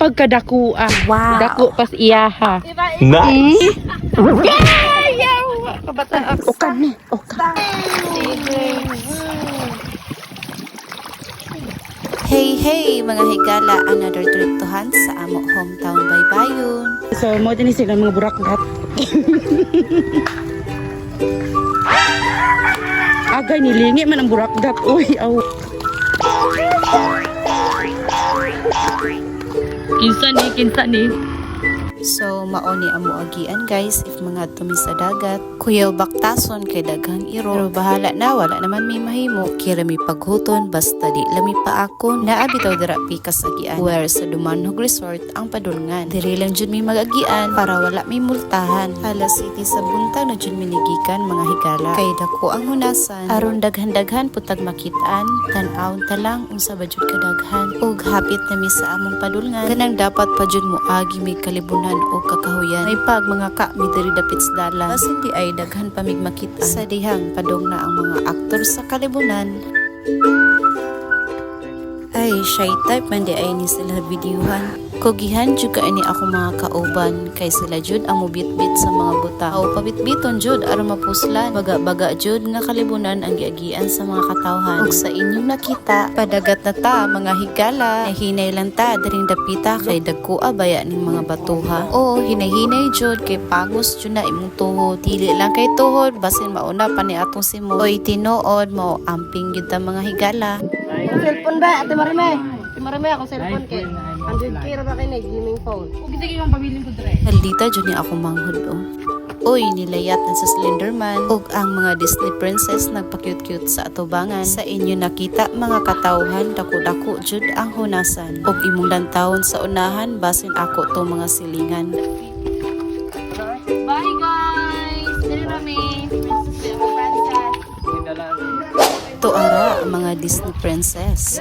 pagkadakua. Wow. Dako pas iyaha. Nice. Ukan ni. Ukan. Hey mga higala, another trip to Hans sa amo hometown Baybayon. So mo din sila mga burakdat. Agay nilingi man ang burakdat. Uy, aw. Kinsa ni. So maoni amo agian guys if mga tumi sa dagat. Kuyaw baktason kay daghang iro. Pero bahala na, wala naman may mahimo. Kira mi paghuton basta di lami pa akon. Naabitaw dira pikas agian. Where sa Dumanhog Resort ang padulngan. Diri lang jud mi magagian para wala mi multahan. Alas City sa buntag na jud minigikan mga higala. Kay dako ang hunasan. Aron daghan-daghan putag makitaan. Tan-awon ta lang unsa ba jud kadaghan. Ug hapit na mi sa among padulngan. Kanang dapat pa jud mo agi mi kalibunan o kakahuyan. May pag mga ka mi diri dapit sa dalan. Bas hindi ay daghan pa mig makita. Sa dihang padong na ang mga aktor sa kalibunan. Ay, shy type man di ay ni sila videohan. Kogihan jud ka ini ako mga kauban kay sila jud ang mubit-bit sa mga buta. O pabit-biton jud aron mapuslan. Baga-baga jud nga kalibunan ang giagian sa mga katawhan. Ug sa inyong nakita, padagat na ta mga higala. Hinay lang ta diring dapita kay dagkua baya ning mga batuha. O hinay-hinay jud kay pagos jud na imong tuhod. Dili lang kay tuhod basin mauna pa ni atong simod. Oy tinuod mo amping gyud ta mga higala. Cellphone ba? Ate Marime. Ate Marime akong cellphone kay 100k ra ba kay gaming phone. Ug sige yung pabiling ko dire. Haldita dyan ni ako manghod o. Uy, nilayat na sa Slenderman ug ang mga Disney princess nagpa-cute-cute sa atubangan. Sa inyo nakita mga katawhan, dako-dako jud ang hunasan. Ug imong lantawon sa unahan, basin ako to mga silingan. Bye guys. Dili rami. Princess. To ara ang mga Disney princess.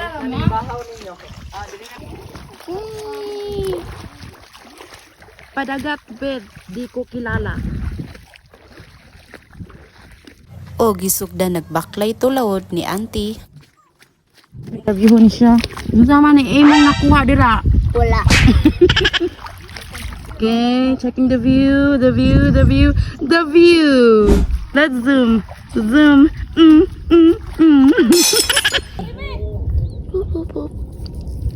Padagat bed, di ko kilala. O gisugda nagbaklay tulawod ni auntie. Interviewon siya. Unsa man ni imong nakuha dira? Wala. Okay, checking the view. Let's zoom.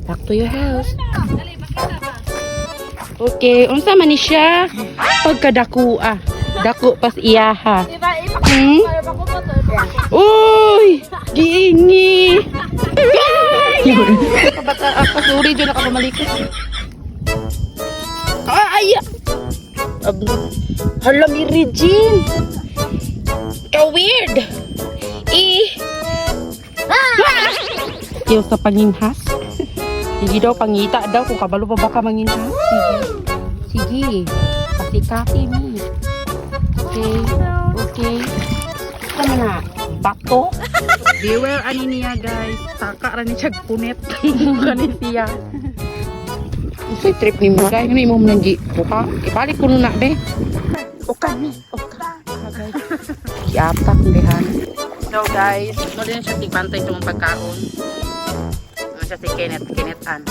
Back to your house. Okay, unsa man ni siya? Pagkadakua. Dako pas iyaha. Uy! Giingi! Kabata ako, sorry dyan nakapamalikas. Ay! Hala, mi Regine! Ka-weird! Yung sa panginhas. Sige daw, pangita daw. Kung kabalo pa baka manginhas. Sige. Pati-kati mi. Okay. Sama na. Bato. Beware ani niya guys. Taka ra ni siya punit. Kani siya. Usoy trip ni mo guys. Kani mo mananggi. Buka. Ibalik ko na be. Ukan ni. Ukan. Guys. Iatak dihan. So guys, mo din siya tigpantay itong pagkaon. Ano siya si Kenneth Ann.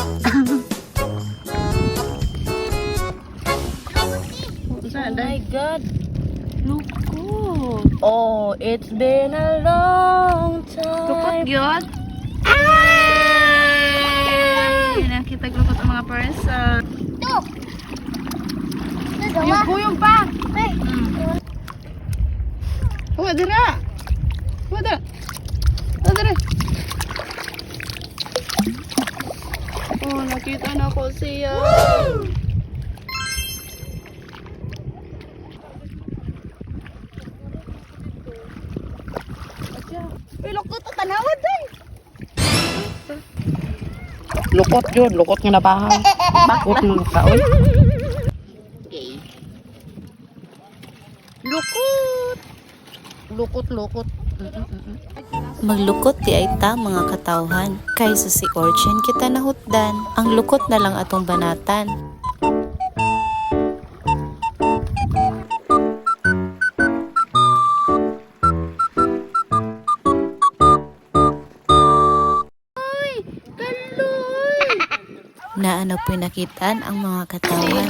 Oh my god. Look. Oh, it's been a long time. Lukot yun. Ay! Nakita lukot ang mga person. Yung pa. Huwag dira. Oh, nakita na ko siya. Lukot at tanawad day. Lukot yun. Lukot nga na bahay. Bakot ng kaon. Okay. Lukot. Maglukot di ay ta mga katawhan. Kaysa si Orchin kita nahutdan. Ang lukot na lang atong banatan. na po'y nakitaan ang mga katawan.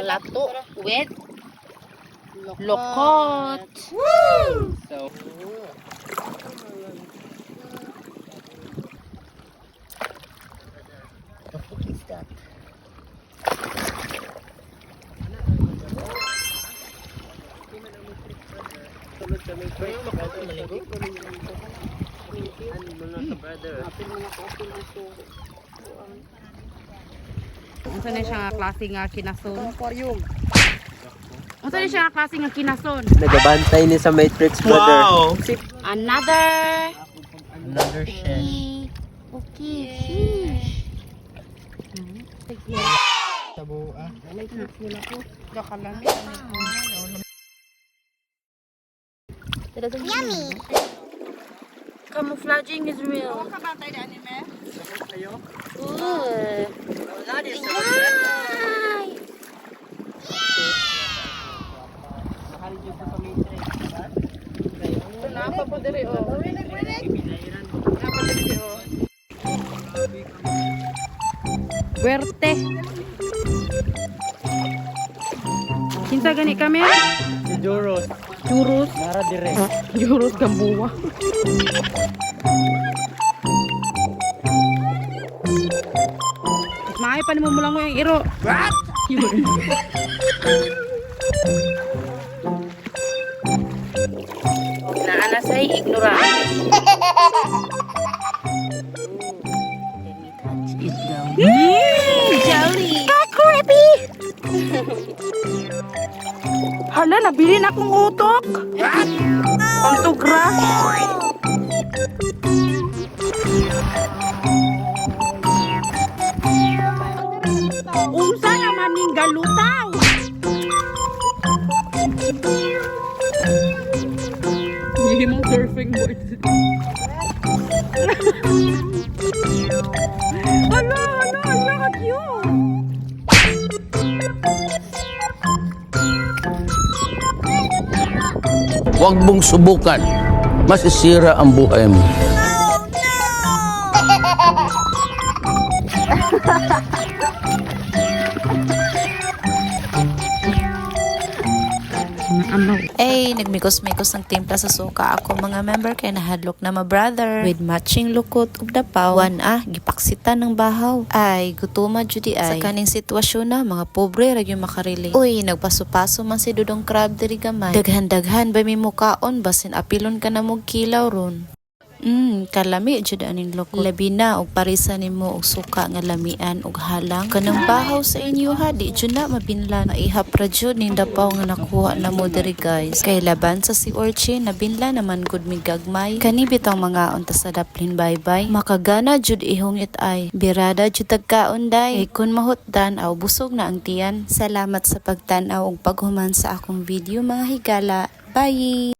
Lato with lokot. Unsa na siya nga klase nga kinason? Aquarium. Unsa na siya nga klase nga kinason? Nagabantay ni sa Matrix brother. Another Another shell. okay fish. Tabo ah. Yummy. Camouflaging is real. Werte. Kinsa gani kami? Si Joros. Churros. Nara dire. Churros gambuwa. Maay pa ni mo mulang mo yung iro. What? Naana say ignorant. Jelly. Creepy. Hala, nabili na akong utok. Pantugra. Unsa naman ning galutaw? Hindi mong surfing board. Hala, ka-cute. Huwag mong subukan. Masisira ang buhay mo. Nagmikos-mikos ng timpla sa suka ako mga member kay nahadlok na ma-brother with matching lukot ug dapaw. Gipaksitan ng bahaw. Ay, gutuma judi ay. Sa kaning sitwasyon na, mga pobre ra yung makarili. Uy, nagpaso-paso man si Dudong Crab diri gamay. Daghan-daghan ba mi mukaon basin apilon ka na mog kilaw ron. Kalami jud aning loko. Labi na og parisa nimo og suka nga lamian og halang kanang bahaw sa inyo ha di jud na mabinlan. Maihap ra jud ning dapaw nga nakuha na mo diri guys. Kay laban sa si Orchi nabinlan naman gud mi gagmay. Kani bitang mga unta sa daplin bye-bye. Makagana jud ihungit ay. Birada jud tagkaon day. Kay kun mahutdan aw busog na ang tiyan. Salamat sa pagtan-aw ug paghuman sa akong video mga higala. Bye.